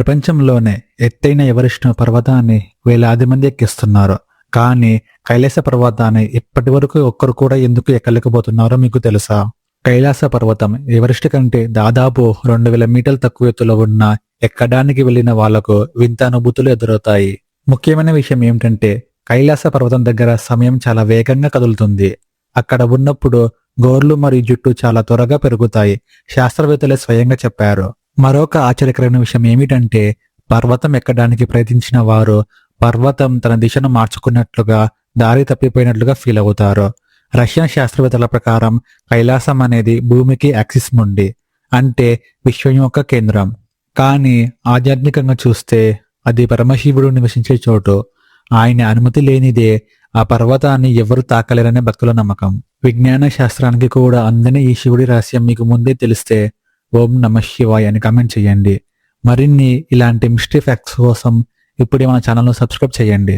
ప్రపంచంలోనే ఎత్తైన ఎవరెస్ట్ పర్వతాన్ని వేలాది మంది ఎక్కిస్తున్నారు. కానీ కైలాస పర్వతాన్ని ఇప్పటి వరకు ఒక్కరు కూడా ఎందుకు ఎక్కలేకపోతున్నారో మీకు తెలుసా? కైలాస పర్వతం ఎవరెస్ట్ కంటే దాదాపు 2000 మీటర్ల తక్కువ ఎత్తులో ఉన్న ఎక్కడానికి వెళ్లిన వాళ్లకు వింత అనుభూతులు ఎదురవుతాయి. ముఖ్యమైన విషయం ఏమిటంటే కైలాస పర్వతం దగ్గర సమయం చాలా వేగంగా కదులుతుంది. అక్కడ ఉన్నప్పుడు గోర్లు మరియు జుట్టు చాలా త్వరగా పెరుగుతాయి. శాస్త్రవేత్తలే స్వయంగా చెప్పారు. మరొక ఆశ్చర్యకరమైన విషయం ఏమిటంటే పర్వతం ఎక్కడానికి ప్రయత్నించిన వారు పర్వతం తన దిశను మార్చుకున్నట్లుగా, దారి తప్పిపోయినట్లుగా ఫీల్ అవుతారు. రష్యన్ శాస్త్రవేత్తల ప్రకారం కైలాసం అనేది భూమికి యాక్సిస్ నుండి, అంటే విశ్వం యొక్క కేంద్రం. కానీ ఆధ్యాత్మికంగా చూస్తే అది పరమశివుడు నివసించే చోటు. ఆయన అనుమతి లేనిదే ఆ పర్వతాన్ని ఎవరు తాకలేరనే భక్తుల నమ్మకం. విజ్ఞాన శాస్త్రానికి కూడా అందని ఈ శివుడి రహస్యం మీకు ముందే తెలిస్తే ఓం నమః శివాయ అని కామెంట్ చేయండి. మరిన్ని ఇలాంటి మిస్టరీ ఫ్యాక్ట్స్ కోసం ఇప్పుడే మన ఛానల్ను సబ్స్క్రైబ్ చేయండి.